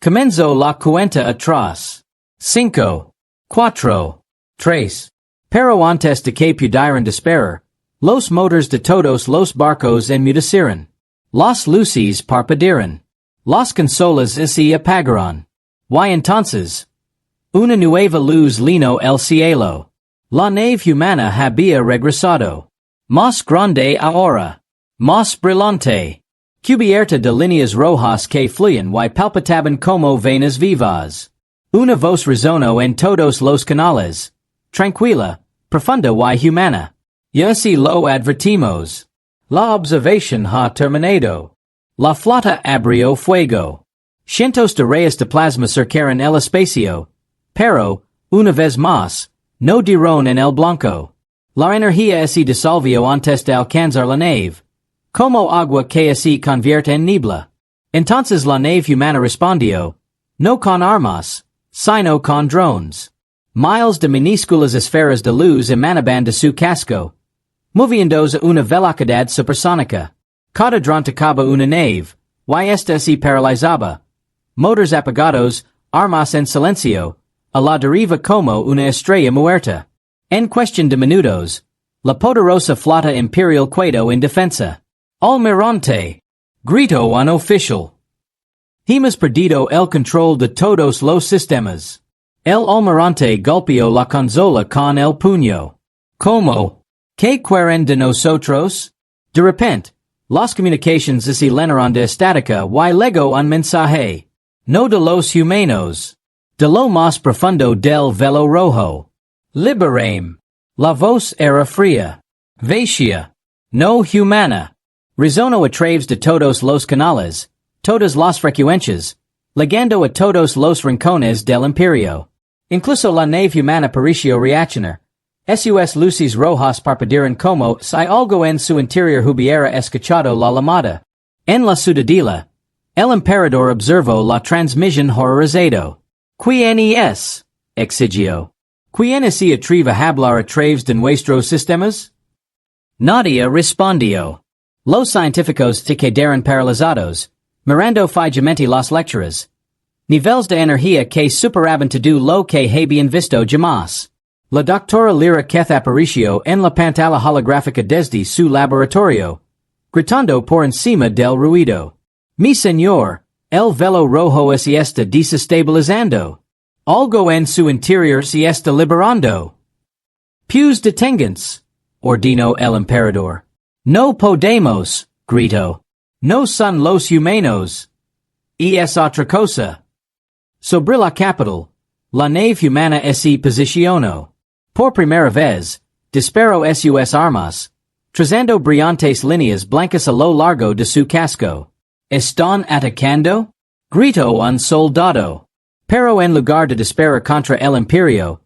Comenzó la cuenta atrás. 5, 4, 3. Pero antes de que pudieran disparar, los motores de todos los barcos enmudecieron. Las luces parpadearon. Las consolas se apagaron. Y entonces, una nueva luz llenó el cielo. La nave humana había regresado. Más grande ahora. Más brillante. Cubierta de líneas rojas que fluían y palpitaban como venas vivas. Una voz resonó en todos los canales. Tranquila, profunda y humana. Y así lo advertimos. La observación ha terminado. La flota abrió fuego. Cientos de rayos de plasma surcaron el espacio. Pero, una vez más, no dieron en el blanco. La energía se disolvió antes de alcanzar la nave. Como agua que se convierte en niebla. Entonces la nave humana respondió. No con armas, sino con drones. Miles de minúsculas esferas de luz emanaban de su casco. Moviéndose a una velocidad supersónica. Cada dron tocaba una nave, y esta se paralizaba. Motores apagados, armas en silencio, a la deriva como una estrella muerta. En cuestión de minutos, la poderosa flota imperial quedó en defensa. Almirante, gritó un oficial. Hemos perdido el control de todos los sistemas. El almirante golpeó la consola con el puño. ¿Cómo? ¿Qué quieren de nosotros? De repente, las comunicaciones se llenaron de estática y luego un mensaje. No de los humanos. De lo más profundo del velo rojo. Liberame. La voz era fría. Vacía. No humana. Resonó a través de todos los canales, todas las frecuencias, llegando a todos los rincones del Imperio. Incluso la nave humana pareció reaccionar. Sus luces rojas parpadearon como si algo en su interior hubiera escuchado la llamada. En la ciudadela, el emperador observó la transmisión horrorizado. ¿Quién es? Exigió. ¿Quién se atreve a hablar a través de nuestros sistemas? Nadie respondió. Los científicos se quedaron paralizados, mirando fijamente las lecturas. Niveles de energía que superaban todo lo que habían visto jamás. La doctora Lyra Keth apareció en la pantalla holográfica desde su laboratorio, gritando por encima del ruido. Mi señor, el velo rojo se está desestabilizando. Algo en su interior se está liberando. Pues deténganse, ordenó el emperador. No podemos, gritó. No son los humanos. Y es otra cosa. Sobre la capital, la nave humana se posicionó. Por primera vez, disparó sus armas, trazando brillantes líneas blancas a lo largo de su casco. ¿Están atacando? Gritó un soldado. Pero en lugar de disparar contra el Imperio,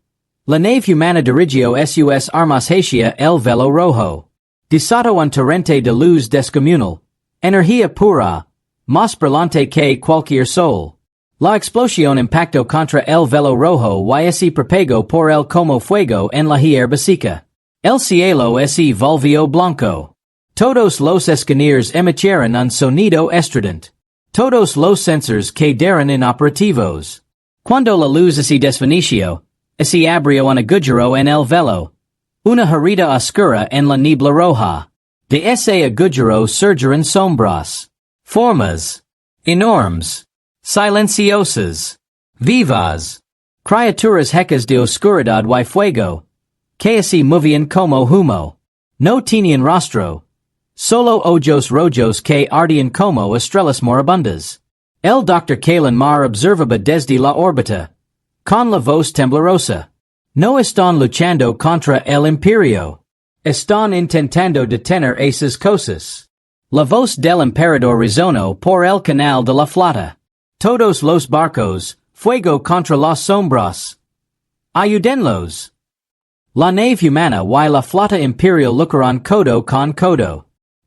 la nave humana dirigió sus armas hacia el velo rojo. Desató un torrente de luz descomunal, energía pura, más brillante que cualquier sol. La explosión impactó contra el velo rojo y se propagó por él como fuego en la hierba seca. El cielo se volvió blanco. Todos los escáneres emitieron un sonido estridente. Todos los sensores quedaron inoperativos. Cuando la luz se desvaneció, se abrió un agujero en el velo. Una herida oscura en la niebla roja. De ese agujero surgieron sombras. Formas. Enormes. Silenciosas. Vivas. Criaturas hecas de oscuridad y fuego. Que se movían como humo. No tenían rostro. Solo ojos rojos que ardian como estrellas moribundas. El Dr. Kalen mar observaba desde la órbita. Con la voz temblorosa. No están luchando contra el Imperio. Están intentando detener esas cosas. La voz del emperador resonó por el canal de la flota. Todos los barcos, fuego contra las sombras. Ayúdenlos. La nave humana y la flota imperial lucharán codo con codo.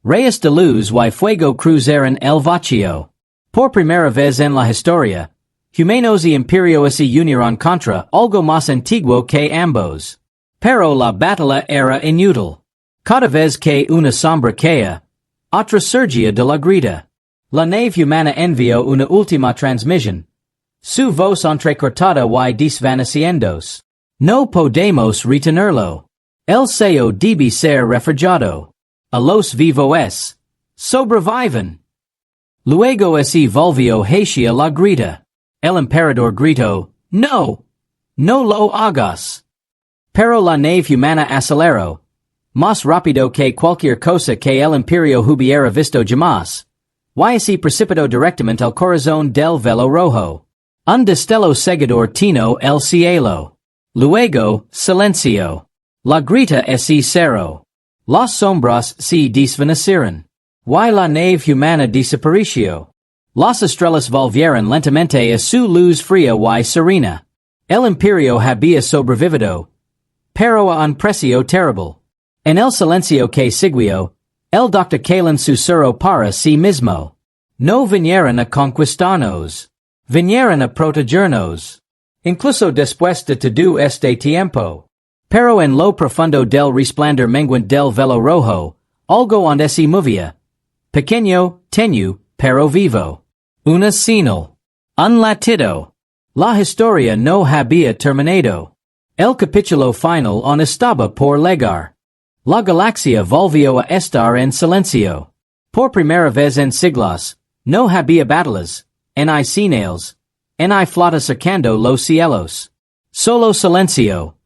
Reyes de luz y fuego cruzaron el vacío. Por primera vez en la historia, humanos y imperio se unieron contra algo más antiguo que ambos. Pero la batalla era inútil. Cada vez que una sombra caía, otra surgía de la grita. La nave humana envió una última transmisión. Su voz entrecortada y desvaneciéndose. No podemos retenerlo. El sello debe ser refrigado. A los vivos sobreviven. Luego se volvió hacia la grita. El emperador gritó, no, no lo hagas. Pero la nave humana aceleró. Más rápido que cualquier cosa que el imperio hubiera visto jamás. Y se precipitó directamente al corazón del Velo Rojo. Un destello seguidor tino el cielo. Luego, silencio. La grita se cerró. Las sombras se desvanecieron. Y la nave humana desapareció. Las estrellas volvieron lentamente a su luz fría y serena. El imperio había sobrevivido. Pero a un precio terrible. En el silencio que siguió, el Dr. Kalen susurró para sí mismo. No vinieron a conquistarnos. Vinieron a protegernos. Incluso después de todo este tiempo. Pero en lo profundo del resplandor menguante del Velo Rojo, algo onde se movía. Pequeño, tenue, pero vivo. Una señal. Un latido. La historia no había terminado. El capítulo final aún estaba por llegar. La galaxia volvió a estar en silencio. Por primera vez en siglos, no había batallas, ni señales, ni flota cercando los cielos. Solo silencio.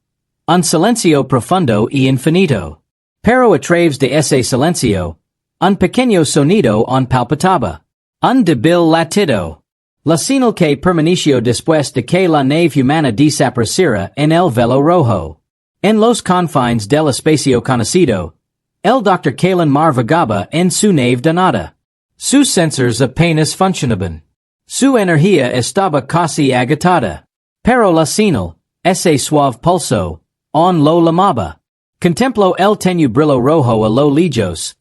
Un silencio profundo y infinito. Pero a través de ese silencio, un pequeño sonido on palpitaba. Un débil latido. La señal que permaneció después de que la nave humana desapareciera en el Velo Rojo. En los confines del espacio conocido, el Dr. Kalen mar vagaba en su nave donada. Sus sensors apenas funcionaban. Su energía estaba casi agotada. Pero la señal, ese suave pulso, on lo llamaba. Contempló el tenue brillo rojo a lo lejos.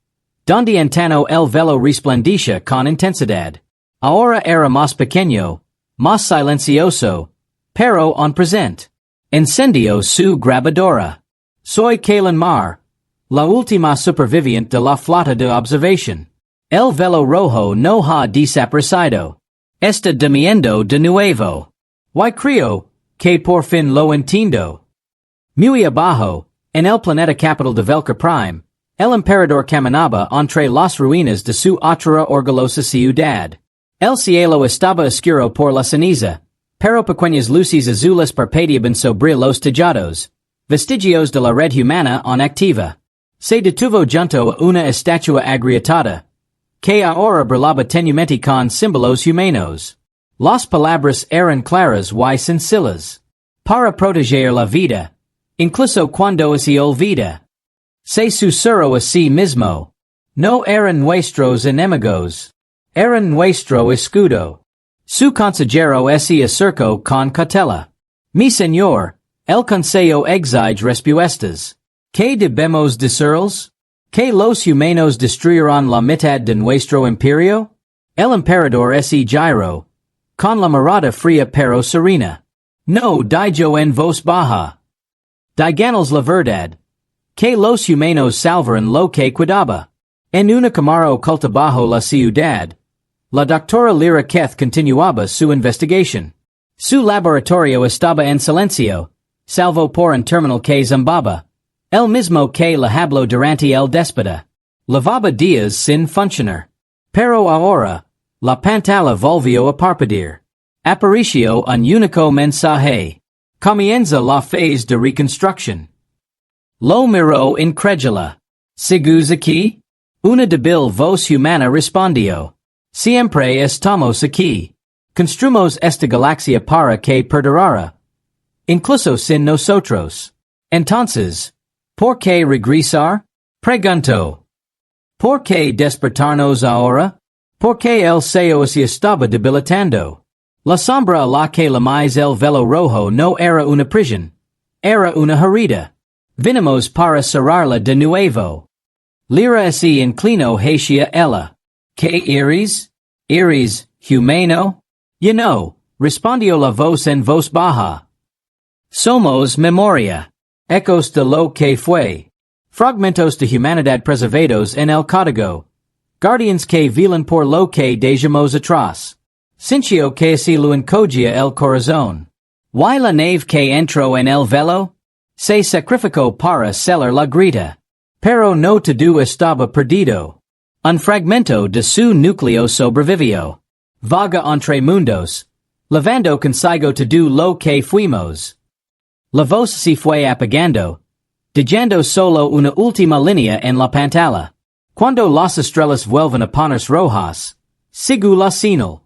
Donde antano el velo resplandecía con intensidad. Ahora era más pequeño, más silencioso, pero en presente. Encendió su grabadora. Soy Kalen Mar, la última superviviente de la flota de observación. El Velo Rojo no ha desaparecido. Está durmiendo de nuevo. Y creo que por fin lo entiendo. Muy abajo, en el planeta capital de Velka Prime, el emperador caminaba entre las ruinas de su otra orgullosa ciudad. El cielo estaba oscuro por la ceniza, pero pequeñas luces azules parpadeaban sobre los tejados, vestigios de la red humana en activa. Se detuvo junto a una estatua agrietada, que ahora brillaba tenuemente con símbolos humanos. Las palabras eran claras y sencillas. Para proteger la vida, incluso cuando se olvida. Se susurró a sí mismo. No eran nuestros enemigos. Eran nuestro escudo. Su consejero se acercó con cautela. Mi señor, el consejo exige respuestas. ¿Qué debemos decirles? ¿Que los humanos destruirán la mitad de nuestro imperio? El emperador se giró, con la mirada fría pero serena. No digo en voz baja. Díganos la verdad. Que los humanos salvaron lo que quedaba. En una cámara oculta bajo la ciudad, la doctora Lyra Keth continuaba su investigación. Su laboratorio estaba en silencio, salvo por un terminal que zumbaba. El mismo que le habló durante el déspota. Lavaba días sin funcionar. Pero ahora, la pantalla volvió a parpadear. Apareció un único mensaje. Comienza la phase de reconstrucción. Lo miró incrédula. ¿Sigues aquí? Una debil voz humana respondió. Siempre estamos aquí. Construimos esta galaxia para que perdurara. Incluso sin nosotros. Entonces, ¿por qué regresar? Preguntó. ¿Por qué despertarnos ahora? Porque el cielo se estaba debilitando. La sombra a la que llamáis el velo rojo no era una prisión. Era una herida. Vinimos para cerrarla de nuevo. Lira se inclinó hacia ella. ¿Qué eres? ¿Eres humano? No, respondió la voz en voz baja. Somos memoria. Ecos de lo que fue. Fragmentos de humanidad preservados en el código. Guardians que velan por lo que dejamos atrás. Sincio que se lo encogia el corazón. ¿Y la nave que entró en el velo? Se sacrificó para sellar la grita. Pero no todo estaba perdido. Un fragmento de su núcleo sobrevivió. Vaga entre mundos. Levando consigo todo lo que fuimos. La voz se fue apagando. Dejando solo una última línea en la pantalla. Cuando las estrellas vuelven a ponerse rojas. Sigu la señal.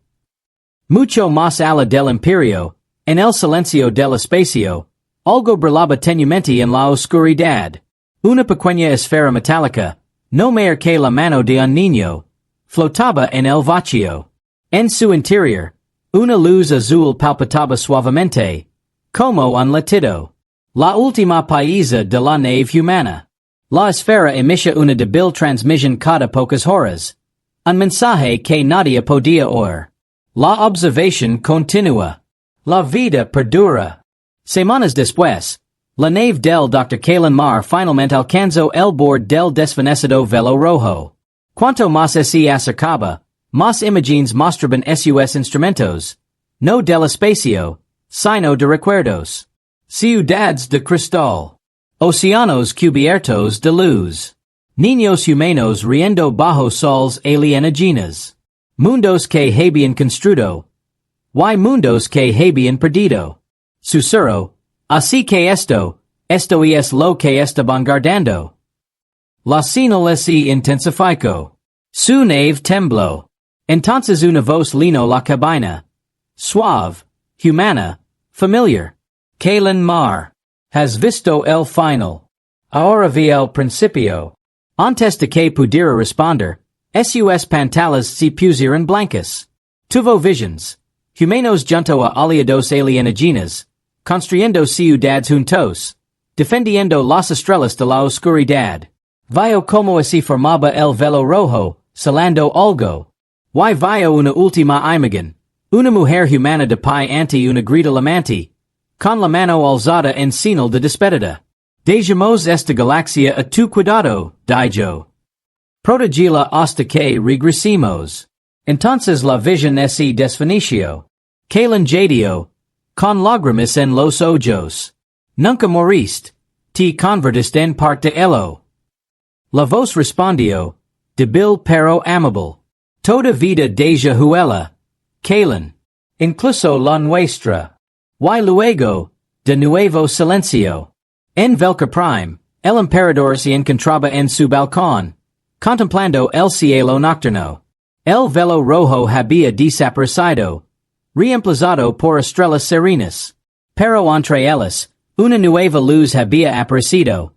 Mucho más allá del Imperio, en el silencio del espacio, algo brillaba tenuemente en la oscuridad. Una pequeña esfera metálica, no mayor que la mano de un niño, flotaba en el vacío. En su interior, una luz azul palpitaba suavemente, como un latido. La última pieza de la nave humana. La esfera emitía una débil transmisión cada pocas horas. Un mensaje que nadie podía oír. La observación continúa. La vida perdura. Semanas después, la nave del Dr. Kalen Mar finalmente alcanzó el borde del desvanecido Velo Rojo. Cuanto más se acercaba, más imágenes mostraban sus instrumentos. No del espacio, sino de recuerdos. Ciudades de cristal. Océanos cubiertos de luz. Niños humanos riendo bajo sols alienígenas. Mundos que habían construido. Y mundos que habían perdido. Susurro. Así que esto es lo que estaban guardando. La señal se intensificó. Su nave tembló. Entonces una voz llenó la cabina. Suave, humana, familiar. Kalen Mar. Has visto el final. Ahora vi el principio. Antes de que pudiera responder, sus pantallas se pusieron blancas. Tuvo visions. Humanos junto a aliados alienígenas. Construyendo ciudades juntos. Defendiendo las estrellas de la oscuridad. Vio como se formaba el velo rojo, salando algo. Y vio una última imagen. Una mujer humana de pie ante una grita lamante. Con la mano alzada en señal de despedida. Dejamos esta galaxia a tu cuidado, dijo. Protegila hasta que regresemos. Entonces la visión se desvaneció. Kalen jadeó. Con lágrimas en los ojos. Nunca moriste. Te convertiste en parte de ello. La voz respondió. Débil pero amable. Toda vida deja huella. Kalen. Incluso la nuestra. Y luego, de nuevo silencio. En Velka Prime, el emperador se encontraba en su balcón, contemplando el cielo nocturno. El velo rojo había desaparecido, reemplazado por estrellas serenas. Pero entre ellas, una nueva luz había aparecido.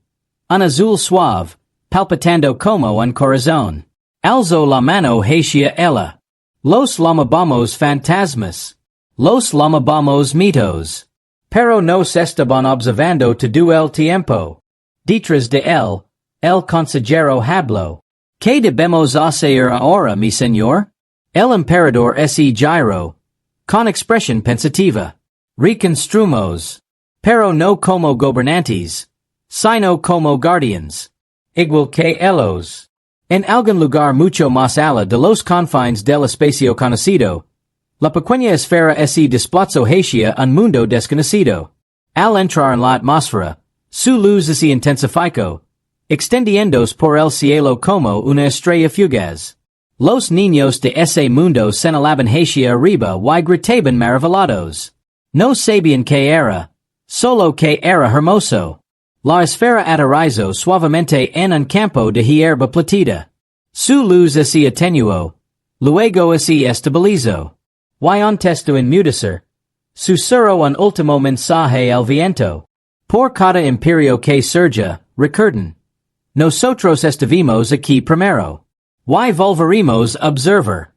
Un azul suave, palpitando como un corazón. Alzó la mano hacia ella. Los llamamos fantasmas. Los llamamos mitos. Pero nos estaban observando todo el tiempo. Detrás de él, el consejero habló. ¿Qué debemos hacer ahora, mi señor? El emperador se giró. Con expresión pensativa. Reconstruimos. Pero no como gobernantes. Sino como guardians. Igual que ellos. En algún lugar mucho más allá de los confines del espacio conocido. La pequeña esfera se desplazó hacia un mundo desconocido. Al entrar en la atmósfera, su luz se intensificó, extendiéndose por el cielo como una estrella fugaz. Los niños de ese mundo señalaban hacia arriba y gritaban maravillados. No sabían qué era, solo que era hermoso. La esfera aterrizó suavemente en un campo de hierba platita. Su luz ese atenuo, luego ese estabilizo. Y antesto en mudecer. Susurro un último mensaje al viento. Por cada imperio que surja, recuerden. Nosotros estuvimos aquí primero. Y volveremos a observar.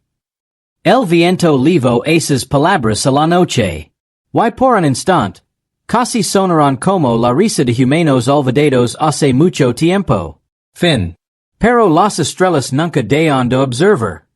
El viento levo esas palabras a la noche. Y por un instante, casi sonaron como la risa de humanos olvidados hace mucho tiempo. Fin. Pero las estrellas nunca dejan de observar.